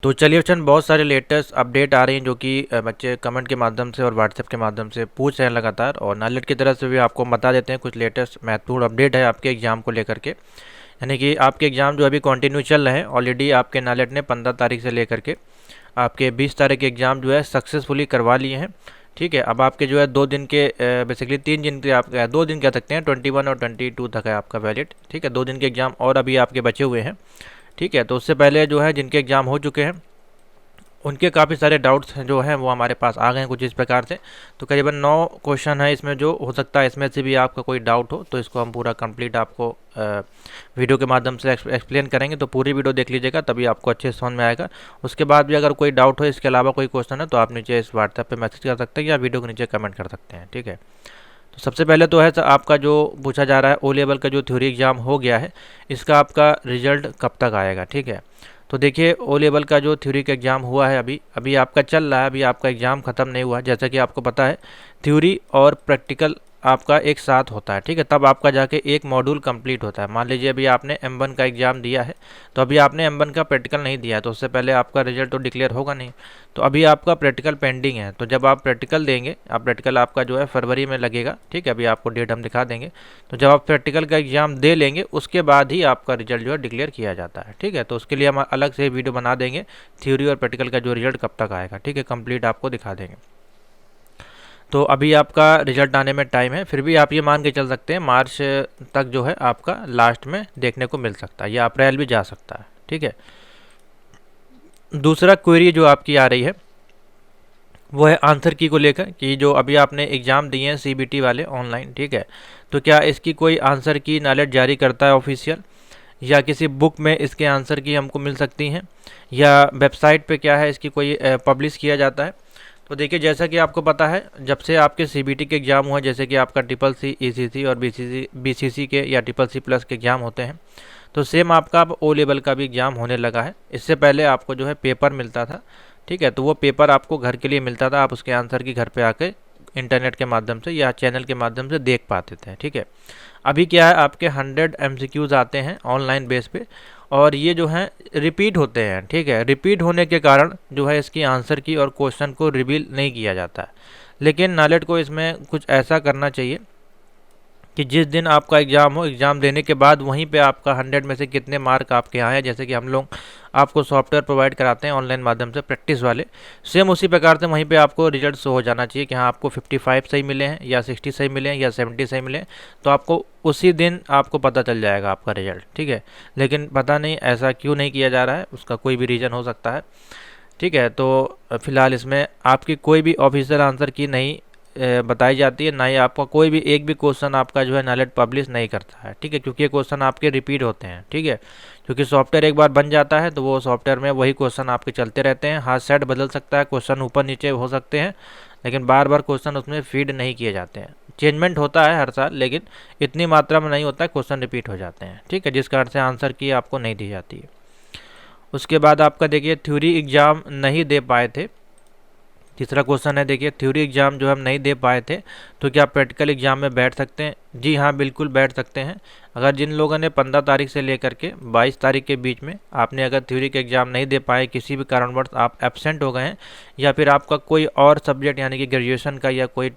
तो चलिए बच्चन, बहुत सारे लेटेस्ट अपडेट आ रही हैं जो कि बच्चे कमेंट के माध्यम से और व्हाट्सएप के माध्यम से पूछ रहे हैं लगातार। और नालेट की तरफ से भी आपको बता देते हैं कुछ लेटेस्ट महत्वपूर्ण अपडेट है आपके एग्ज़ाम को लेकर के। यानी कि आपके एग्ज़ाम जो अभी कंटिन्यू चल रहे हैं, ऑलरेडी आपके नालेट ने 15 तारीख से लेकर के आपके 20 तारीख के एग्ज़ाम जो है सक्सेसफुली करवा लिए हैं। ठीक है, अब आपके जो है 2 दिन के बेसिकली 3 दिन के आप 2 दिन कह सकते हैं, 21 और 22 तक है आपका वैलिड। ठीक है, 2 दिन के एग्ज़ाम और अभी आपके बचे हुए हैं। ठीक है, तो उससे पहले जो है जिनके एग्ज़ाम हो चुके हैं उनके काफ़ी सारे डाउट्स जो हैं वो हमारे पास आ गए हैं कुछ इस प्रकार से। तो करीबन 9 क्वेश्चन है इसमें, जो हो सकता है इसमें से भी आपका कोई डाउट हो तो इसको हम पूरा कंप्लीट आपको वीडियो के माध्यम से एक्सप्लेन करेंगे। तो पूरी वीडियो देख लीजिएगा, तभी आपको अच्छे से समझ में आएगा। उसके बाद भी अगर कोई डाउट हो, इसके अलावा कोई क्वेश्चन है, तो आप नीचे इस व्हाट्सएप पे मैसेज कर सकते हैं या वीडियो के नीचे कमेंट कर सकते हैं। ठीक है, तो सबसे पहले तो है आपका जो पूछा जा रहा है, ओ लेवल का जो थ्योरी एग्ज़ाम हो गया है, इसका आपका रिजल्ट कब तक आएगा। ठीक है, तो देखिए ओ लेवल का जो थ्योरी का एग्ज़ाम हुआ है अभी अभी आपका चल रहा है, अभी आपका एग्ज़ाम ख़त्म नहीं हुआ। जैसा कि आपको पता है, थ्योरी और प्रैक्टिकल आपका एक साथ होता है। ठीक है, तब आपका जाके एक मॉड्यूल कंप्लीट होता है। मान लीजिए अभी आपने M1 का एग्ज़ाम दिया है, तो अभी आपने M1 का प्रैक्टिकल नहीं दिया है, तो उससे पहले आपका रिजल्ट तो डिक्लेयर होगा नहीं। तो अभी आपका प्रैक्टिकल पेंडिंग है। तो जब आप प्रैक्टिकल देंगे, आप प्रैक्टिकल आपका जो है फरवरी में लगेगा। ठीक है, अभी आपको डेट हम दिखा देंगे। तो जब आप प्रैक्टिकल का एग्ज़ाम दे लेंगे, उसके बाद ही आपका रिजल्ट जो है डिक्लेयर किया जाता है। ठीक है, तो उसके लिए हम अलग से वीडियो बना देंगे, थ्योरी और प्रैक्टिकल का जो रिजल्ट कब तक आएगा। ठीक है, कंप्लीट आपको दिखा देंगे। तो अभी आपका रिजल्ट आने में टाइम है, फिर भी आप ये मान के चल सकते हैं मार्च तक जो है आपका लास्ट में देखने को मिल सकता है, या अप्रैल भी जा सकता है। ठीक है, दूसरा क्वेरी जो आपकी आ रही है वो है आंसर की को लेकर, कि जो अभी आपने एग्ज़ाम दिए हैं CBT वाले ऑनलाइन। ठीक है, तो क्या इसकी कोई आंसर की नालेट जारी करता है ऑफिशियल, या किसी बुक में इसके आंसर की हमको मिल सकती हैं, या वेबसाइट पे क्या है इसकी कोई पब्लिश किया जाता है। तो देखिए, जैसा कि आपको पता है, जब से आपके CBT के एग्ज़ाम हुए, जैसे कि आपका CCC, ECC और BCC के या CCC+ के एग्ज़ाम होते हैं, तो सेम आपका अब ओ लेवल का भी एग्ज़ाम होने लगा है। इससे पहले आपको जो है पेपर मिलता था। ठीक है, तो वो पेपर आपको घर के लिए मिलता था, आप उसके आंसर की घर पे आके इंटरनेट के माध्यम से या चैनल के माध्यम से देख पाते थे। ठीक है, अभी क्या है, आपके 100 MCQs आते हैं ऑनलाइन बेस पे, और ये जो हैं रिपीट होते हैं। ठीक है, रिपीट होने के कारण जो है इसकी आंसर की और क्वेश्चन को रिवील नहीं किया जाता है। लेकिन नालेट को इसमें कुछ ऐसा करना चाहिए कि जिस दिन आपका एग्ज़ाम हो, एग्ज़ाम देने के बाद वहीं पे आपका 100 में से कितने मार्क आपके आए हैं। जैसे कि हम लोग आपको सॉफ्टवेयर प्रोवाइड कराते हैं ऑनलाइन माध्यम से प्रैक्टिस वाले, सेम उसी प्रकार से वहीं पे आपको रिजल्ट शो हो जाना चाहिए कि हाँ, आपको 55 सही मिले हैं, या 60 सही मिले हैं, या 70 सही मिले हैं। तो आपको उसी दिन आपको पता चल जाएगा आपका रिजल्ट। ठीक है, लेकिन पता नहीं ऐसा क्यों नहीं किया जा रहा है, उसका कोई भी रीज़न हो सकता है। ठीक है, तो फिलहाल इसमें आपकी कोई भी ऑफिशियल आंसर की नहीं बताई जाती है, ना ही आपका कोई भी एक भी क्वेश्चन आपका जो है नालेट पब्लिश नहीं करता है। ठीक है, क्योंकि ये क्वेश्चन आपके रिपीट होते हैं। ठीक है, क्योंकि सॉफ्टवेयर एक बार बन जाता है तो वो सॉफ्टवेयर में वही क्वेश्चन आपके चलते रहते हैं। हाँ, सेट बदल सकता है, क्वेश्चन ऊपर नीचे हो सकते हैं, लेकिन बार बार क्वेश्चन उसमें फीड नहीं किए जाते हैं। चेंजमेंट होता है हर साल, लेकिन इतनी मात्रा में नहीं होता है, क्वेश्चन रिपीट हो जाते हैं। ठीक है, जिस कारण से आंसर की आपको नहीं दी जाती है। उसके बाद आपका देखिए, थ्योरी एग्ज़ाम नहीं दे पाए थे। तीसरा क्वेश्चन है, देखिए थ्योरी एग्ज़ाम जो हम नहीं दे पाए थे, तो क्या प्रैक्टिकल एग्ज़ाम में बैठ सकते हैं? जी हाँ, बिल्कुल बैठ सकते हैं। अगर जिन लोगों ने 15 तारीख से लेकर के 22 तारीख के बीच में आपने अगर थ्योरी के एग्ज़ाम नहीं दे पाए, किसी भी कारणवश आप एब्सेंट हो गए हैं, या फिर आपका कोई और सब्जेक्ट यानी कि ग्रेजुएशन का या कोई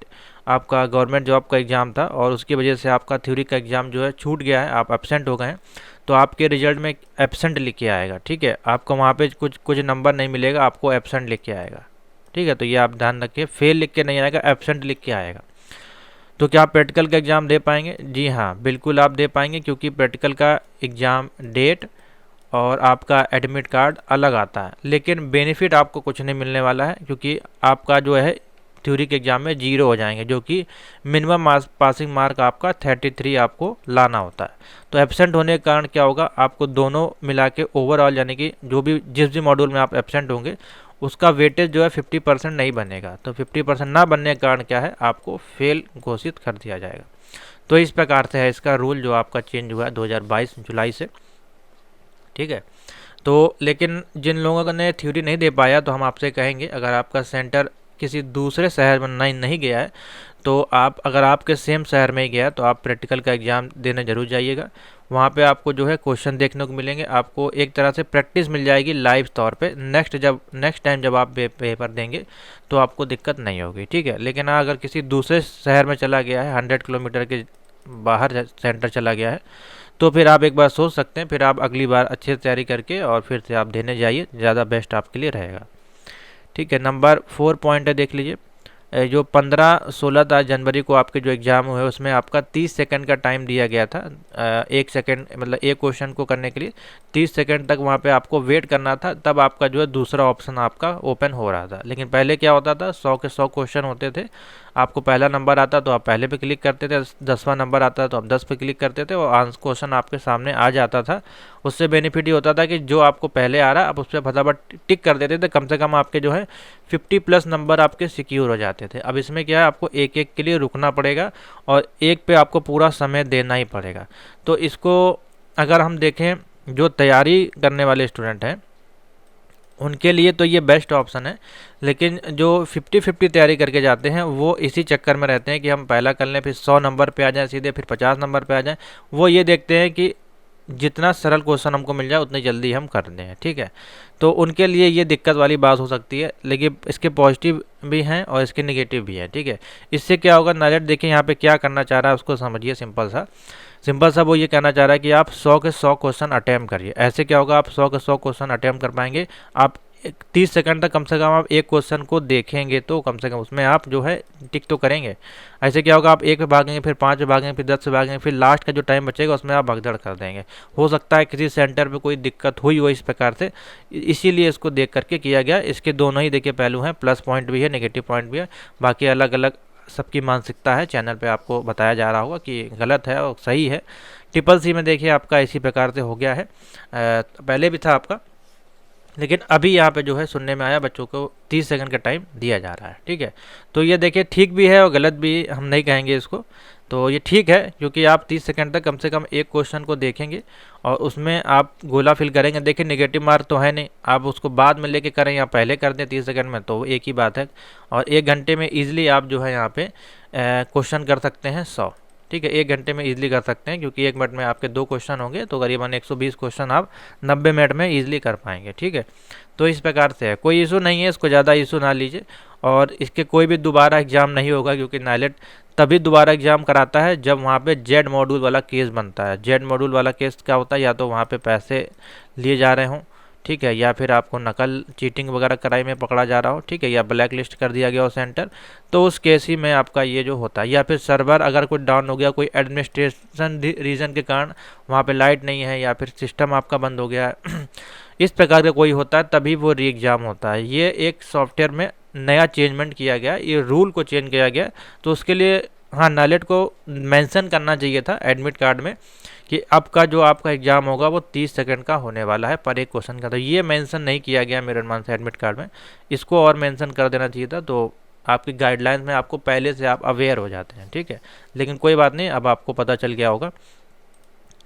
आपका गवर्नमेंट जॉब का एग्ज़ाम था और उसकी वजह से आपका थ्योरी का एग्ज़ाम जो है छूट गया है, आप एब्सेंट हो गए हैं, तो आपके रिजल्ट में एब्सेंट लिख के आएगा। ठीक है, आपको वहाँ पे कुछ नंबर नहीं मिलेगा, आपको एब्सेंट लिख के आएगा। ठीक है, तो ये आप ध्यान रखिए, फेल लिख के नहीं आएगा, एब्सेंट लिख के आएगा। तो क्या आप प्रैक्टिकल का एग्ज़ाम दे पाएंगे? जी हाँ, बिल्कुल आप दे पाएंगे, क्योंकि प्रैक्टिकल का एग्ज़ाम डेट और आपका एडमिट कार्ड अलग आता है। लेकिन बेनिफिट आपको कुछ नहीं मिलने वाला है, क्योंकि आपका जो है थ्योरी के एग्ज़ाम में 0 हो जाएंगे, जो कि मिनिमम पासिंग मार्क आपका 33 आपको लाना होता है। तो एब्सेंट होने के कारण क्या होगा, आपको दोनों मिला के ओवरऑल यानी कि जो भी जिस भी मॉड्यूल में आप एब्सेंट होंगे उसका वेटेज जो है 50% नहीं बनेगा। तो 50% ना बनने के कारण क्या है, आपको फेल घोषित कर दिया जाएगा। तो इस प्रकार से है इसका रूल जो आपका चेंज हुआ है 2022 जुलाई से। ठीक है, तो लेकिन जिन लोगों ने थ्योरी नहीं दे पाया, तो हम आपसे कहेंगे, अगर आपका सेंटर किसी दूसरे शहर में नहीं गया है, तो आप अगर आपके सेम शहर में ही गया तो आप प्रैक्टिकल का एग्ज़ाम देने ज़रूर जाइएगा। वहाँ पे आपको जो है क्वेश्चन देखने को मिलेंगे, आपको एक तरह से प्रैक्टिस मिल जाएगी लाइव तौर पे। नेक्स्ट टाइम जब आप पेपर देंगे तो आपको दिक्कत नहीं होगी, ठीक है। लेकिन हाँ, अगर किसी दूसरे शहर में चला गया है, 100 किलोमीटर के बाहर सेंटर चला गया है, तो फिर आप एक बार सोच सकते हैं, फिर आप अगली बार अच्छे से तैयारी करके और फिर से आप देने जाइए, ज़्यादा बेस्ट आपके लिए रहेगा, ठीक है। नंबर 4 पॉइंट है, देख लीजिए। जो 15-16 जनवरी को आपके जो एग्ज़ाम हुए उसमें आपका 30 सेकंड का टाइम दिया गया था। 1 सेकंड मतलब एक क्वेश्चन को करने के लिए 30 सेकंड तक वहाँ पे आपको वेट करना था, तब आपका जो है दूसरा ऑप्शन आपका ओपन हो रहा था। लेकिन पहले क्या होता था, 100 के 100 क्वेश्चन होते थे, आपको पहला नंबर आता तो आप पहले पे क्लिक करते थे, 10वां नंबर आता तो आप 10 पे क्लिक करते थे और आंसर क्वेश्चन आपके सामने आ जाता था। उससे बेनिफिट ये होता था कि जो आपको पहले आ रहा आप उस पर फटाफट टिक कर देते थे, कम से कम आपके जो है 50+ नंबर आपके सिक्योर हो जाते थे। अब इसमें क्या है, आपको एक एक के लिए रुकना पड़ेगा और एक पे आपको पूरा समय देना ही पड़ेगा। तो इसको अगर हम देखें, जो तैयारी करने वाले स्टूडेंट हैं उनके लिए तो ये बेस्ट ऑप्शन है। लेकिन जो 50-50 तैयारी करके जाते हैं वो इसी चक्कर में रहते हैं कि हम पहला कर लें, फिर 100 नंबर पे आ जाएं सीधे, फिर 50 नंबर पे आ जाएं। वो ये देखते हैं कि जितना सरल क्वेश्चन हमको मिल जाए उतनी जल्दी हम कर दें, ठीक है। तो उनके लिए ये दिक्कत वाली बात हो सकती है, लेकिन इसके पॉजिटिव भी हैं और इसके नेगेटिव भी हैं, ठीक है। इससे क्या होगा, नॉलेज देखिए यहाँ पे क्या करना चाह रहा है उसको समझिए। सिंपल सा वो ये कहना चाह रहा है कि आप 100 के 100 क्वेश्चन अटैम्प्ट करिए। ऐसे क्या होगा, आप 100 के 100 क्वेश्चन अटैम्प्ट कर पाएंगे। आप 30 सेकंड तक कम से कम आप एक क्वेश्चन को देखेंगे तो कम से कम उसमें आप जो है टिक तो करेंगे। ऐसे क्या होगा, आप 1 पे भागेंगे, फिर 5 पे भागेंगे, फिर 10 पे भागेंगे, फिर लास्ट का जो टाइम बचेगा उसमें आप भगदड़ कर देंगे। हो सकता है किसी सेंटर पे कोई दिक्कत हुई हो इस प्रकार से, इसीलिए इसको देख करके किया गया। इसके दोनों ही देखिए पहलू हैं, प्लस पॉइंट भी है, नेगेटिव पॉइंट भी है। बाकी अलग अलग सबकी मानसिकता है, चैनल पे आपको बताया जा रहा होगा कि गलत है और सही है। CCC में देखिए आपका इसी प्रकार से हो गया है, पहले भी था आपका, लेकिन अभी यहाँ पे जो है सुनने में आया बच्चों को 30 सेकंड का टाइम दिया जा रहा है, ठीक है। तो ये देखिए ठीक भी है और गलत भी, हम नहीं कहेंगे इसको। तो ये ठीक है क्योंकि आप 30 सेकंड तक कम से कम एक क्वेश्चन को देखेंगे और उसमें आप गोला फिल करेंगे। देखिए नेगेटिव मार्क तो है नहीं, आप उसको बाद में लेके करें या पहले कर दें 30 सेकंड में तो एक ही बात है। और 1 घंटे में ईजिली आप जो है यहाँ पे क्वेश्चन कर सकते हैं 100, ठीक है। 1 घंटे में ईजिली कर सकते हैं क्योंकि 1 मिनट में आपके 2 क्वेश्चन होंगे तो करीबन 120 क्वेश्चन आप 90 मिनट में ईजिली कर पाएंगे, ठीक है। तो इस प्रकार से है, कोई इशू नहीं है, इसको ज़्यादा इशू ना लीजिए। और इसके कोई भी दोबारा एग्ज़ाम नहीं होगा क्योंकि नाइलेट तभी दोबारा एग्ज़ाम कराता है जब वहाँ पे जेड मॉड्यूल वाला केस बनता है। जेड मॉड्यूल वाला केस क्या होता है, या तो वहाँ पे पैसे लिए जा रहे हों, ठीक है, या फिर आपको नकल चीटिंग वगैरह कराई में पकड़ा जा रहा हो, ठीक है, या ब्लैक लिस्ट कर दिया गया हो सेंटर, तो उस केस ही में आपका ये जो होता है। या फिर सर्वर अगर कोई डाउन हो गया, कोई एडमिनिस्ट्रेशन रीज़न के कारण वहाँ पे लाइट नहीं है या फिर सिस्टम आपका बंद हो गया है इस प्रकार का कोई होता है तभी वो री एग्ज़ाम होता है। ये एक सॉफ्टवेयर में नया चेंजमेंट किया गया, ये रूल को चेंज किया गया, तो उसके लिए हाँ नाइलेट को मेंशन करना चाहिए था एडमिट कार्ड में कि अब का जो आपका एग्ज़ाम होगा वो 30 सेकंड का होने वाला है पर एक क्वेश्चन का। तो ये मेंशन नहीं किया गया मेरे अनुमान से एडमिट कार्ड में, इसको और मेंशन कर देना चाहिए था, तो आपकी गाइडलाइंस में आपको पहले से आप अवेयर हो जाते हैं, ठीक है। लेकिन कोई बात नहीं, अब आपको पता चल गया होगा,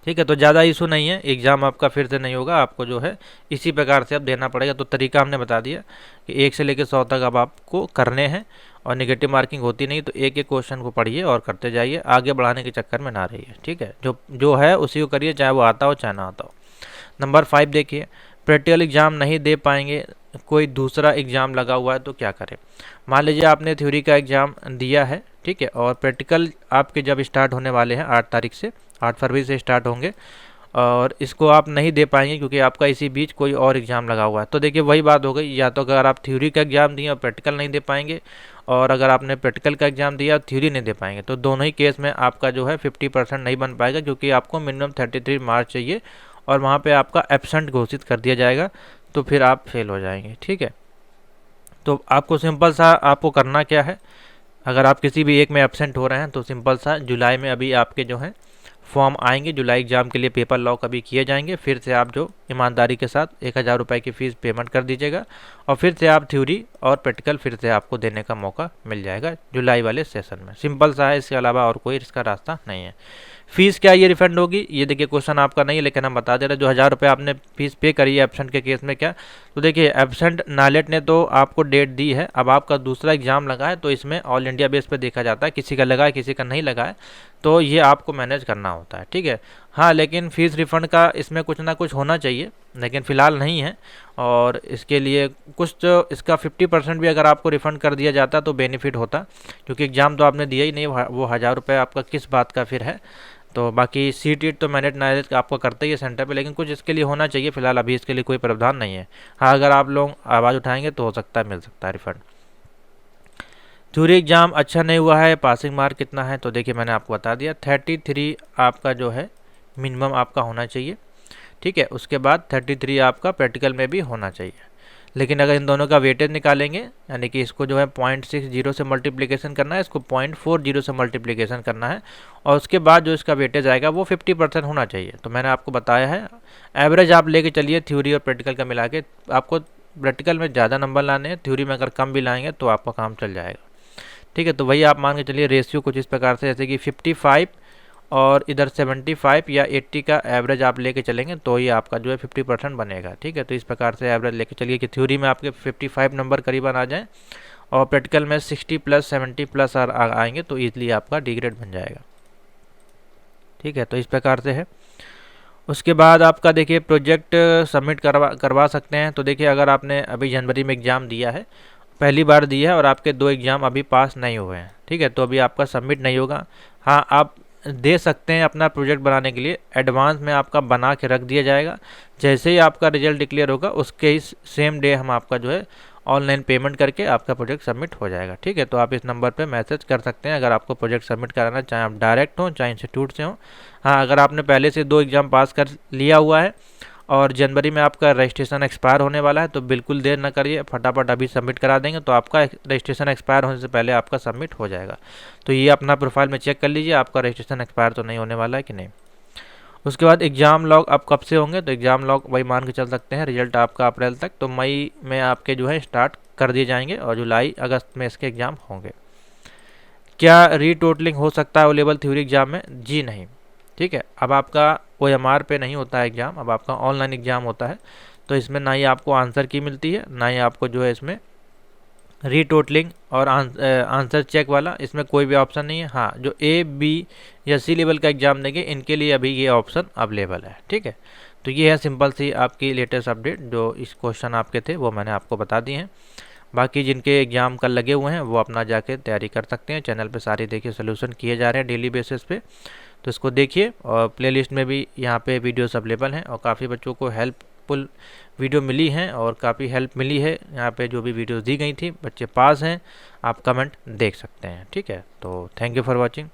ठीक है। तो ज़्यादा इशू नहीं है, एग्ज़ाम आपका फिर से नहीं होगा, आपको जो है इसी प्रकार से अब देना पड़ेगा। तो तरीका हमने बता दिया कि 1 से लेकर 100 तक अब आपको करने हैं और नेगेटिव मार्किंग होती नहीं, तो एक एक क्वेश्चन को पढ़िए और करते जाइए, आगे बढ़ाने के चक्कर में ना रहिए, ठीक है। जो है उसी को करिए, चाहे वो आता हो चाहे ना आता हो। नंबर 5 देखिए, प्रैक्टिकल एग्ज़ाम नहीं दे पाएंगे, कोई दूसरा एग्ज़ाम लगा हुआ है तो क्या करें। मान लीजिए आपने थ्योरी का एग्ज़ाम दिया है, ठीक है, और प्रैक्टिकल आपके जब स्टार्ट होने वाले हैं 8 तारीख से, 8 फरवरी से स्टार्ट होंगे, और इसको आप नहीं दे पाएंगे क्योंकि आपका इसी बीच कोई और एग्ज़ाम लगा हुआ है। तो देखिए वही बात हो गई, या तो अगर आप थ्योरी का एग्ज़ाम दिए और प्रैक्टिकल नहीं दे पाएंगे, और अगर आपने प्रैक्टिकल का एग्ज़ाम दिया और थ्योरी नहीं दे पाएंगे, तो दोनों ही केस में आपका जो है 50% नहीं बन पाएगा क्योंकि आपको मिनिमम 33 मार्क्स चाहिए और वहाँ पे आपका एब्सेंट घोषित कर दिया जाएगा, तो फिर आप फेल हो जाएंगे, ठीक है। तो आपको सिंपल सा आपको करना क्या है, अगर आप किसी भी एक में एब्सेंट हो रहे हैं तो सिंपल सा जुलाई में अभी आपके जो हैं फॉर्म आएंगे, जुलाई एग्ज़ाम के लिए पेपर लॉक अभी किए जाएंगे, फिर से आप जो ईमानदारी के साथ 1000 रुपये की फ़ीस पेमेंट कर दीजिएगा और फिर से आप थ्योरी और प्रैक्टिकल फिर से आपको देने का मौका मिल जाएगा जुलाई वाले सेशन में। सिंपल सा है, इसके अलावा और कोई इसका रास्ता नहीं है, फीस क्या ये रिफंड होगी, ये देखिए क्वेश्चन आपका नहीं है लेकिन हम बता दे रहे हैं। जो 1000 रुपये आपने फीस पे करी है एब्सेंट के केस में, क्या तो देखिए एब्सेंट नालेट ने तो आपको डेट दी है, अब आपका दूसरा एग्जाम लगा है तो इसमें ऑल इंडिया बेस पे देखा जाता है, किसी का लगा है किसी का नहीं लगा है, तो ये आपको मैनेज करना होता है, ठीक है। हाँ लेकिन फ़ीस रिफ़ंड का इसमें कुछ ना कुछ होना चाहिए, लेकिन फ़िलहाल नहीं है। और इसके लिए कुछ तो इसका 50% भी अगर आपको रिफ़ंड कर दिया जाता तो बेनिफिट होता, क्योंकि एग्ज़ाम तो आपने दिया ही नहीं, वो 1000 रुपये आपका किस बात का फिर है। तो बाकी सीट तो मैनेज नाइज आपको करते ही है सेंटर पे, लेकिन कुछ इसके लिए होना चाहिए। फिलहाल अभी इसके लिए कोई प्रावधान नहीं है। हाँ अगर आप लोग आवाज़ उठाएंगे तो हो सकता है मिल सकता है रिफ़ंड। थ्योरी एग्ज़ाम अच्छा नहीं हुआ है, पासिंग मार्क कितना है, तो देखिए मैंने आपको बता दिया 33 आपका जो है मिनिमम आपका होना चाहिए, ठीक है। उसके बाद 33 आपका प्रैक्टिकल में भी होना चाहिए। लेकिन अगर इन दोनों का वेटेज निकालेंगे, यानी कि इसको जो है 0.60 से मल्टीप्लिकेशन करना है, इसको 0.40 से मल्टीप्लिकेशन करना है, और उसके बाद जो इसका वेटेज आएगा वो 50% होना चाहिए। तो मैंने आपको बताया है एवरेज आप लेके चलिए थ्योरी और प्रैक्टिकल का मिला के। आपको प्रैक्टिकल में ज़्यादा नंबर लाने हैं, थ्योरी में अगर कम भी लाएंगे तो आपका काम चल जाएगा, ठीक है। तो वही आप मान के चलिए रेशियो कुछ इस प्रकार से, जैसे कि 55 और इधर 75 या 80 का एवरेज आप लेके चलेंगे तो ये आपका जो है 50% बनेगा, ठीक है। तो इस प्रकार से एवरेज लेके चलिए कि थ्योरी में आपके 55 नंबर करीबन आ जाएँ और प्रैक्टिकल में 60 प्लस 70 प्लस आएंगे तो ईजिली आपका डी ग्रेड बन जाएगा, ठीक है। तो इस प्रकार से है। उसके बाद आपका देखिए प्रोजेक्ट सबमिट करवा सकते हैं। तो देखिए अगर आपने अभी जनवरी में एग्ज़ाम दिया है, पहली बार दिया है और आपके 2 एग्ज़ाम अभी पास नहीं हुए हैं, ठीक है, तो अभी आपका सबमिट नहीं होगा। हाँ आप दे सकते हैं अपना प्रोजेक्ट बनाने के लिए, एडवांस में आपका बना के रख दिया जाएगा। जैसे ही आपका रिजल्ट डिक्लेयर होगा उसके ही सेम डे हम आपका जो है ऑनलाइन पेमेंट करके आपका प्रोजेक्ट सबमिट हो जाएगा, ठीक है। तो आप इस नंबर पे मैसेज कर सकते हैं अगर आपको प्रोजेक्ट सबमिट कराना, चाहे आप डायरेक्ट हों चाहे इंस्टीट्यूट से हों। हाँ अगर आपने पहले से 2 एग्ज़ाम पास कर लिया हुआ है और जनवरी में आपका रजिस्ट्रेशन एक्सपायर होने वाला है तो बिल्कुल देर ना करिए, फटाफट अभी सबमिट करा देंगे तो आपका रजिस्ट्रेशन एक्सपायर होने से पहले आपका सबमिट हो जाएगा। तो ये अपना प्रोफाइल में चेक कर लीजिए आपका रजिस्ट्रेशन एक्सपायर तो नहीं होने वाला है कि नहीं। उसके बाद एग्ज़ाम लॉग अब कब से होंगे, तो एग्ज़ाम लॉग वही मान के चल सकते हैं रिजल्ट आपका अप्रैल तक, तो मई में आपके जो है स्टार्ट कर दिए जाएंगे और जुलाई अगस्त में इसके एग्ज़ाम होंगे। क्या रीटोटलिंग हो सकता है ओ लेवल थ्योरी एग्ज़ाम में? जी नहीं, ठीक है। अब आपका OMR पे नहीं होता है एग्ज़ाम, अब आपका ऑनलाइन एग्ज़ाम होता है, तो इसमें ना ही आपको आंसर की मिलती है ना ही आपको जो है इसमें रीटोटलिंग और आंसर चेक वाला इसमें कोई भी ऑप्शन नहीं है। हाँ जो A, B या C लेवल का एग्ज़ाम देंगे इनके लिए अभी ये ऑप्शन अवेलेबल है, ठीक है। तो ये है सिंपल सी आपकी लेटेस्ट अपडेट, जो इस क्वेश्चन आपके थे वो मैंने आपको बता दिए हैं। बाकी जिनके एग्ज़ाम कल लगे हुए हैं वो अपना जाके तैयारी कर सकते हैं। चैनल पे सारे देखिए सोल्यूशन किए जा रहे हैं डेली बेसिस पे, तो इसको देखिए। और प्लेलिस्ट में भी यहाँ पे वीडियोस अवेलेबल हैं और काफ़ी बच्चों को हेल्पफुल वीडियो मिली हैं और काफ़ी हेल्प मिली है। यहाँ पे जो भी वीडियोस दी गई थी बच्चे पास हैं, आप कमेंट देख सकते हैं, ठीक है। तो थैंक यू फॉर वॉचिंग।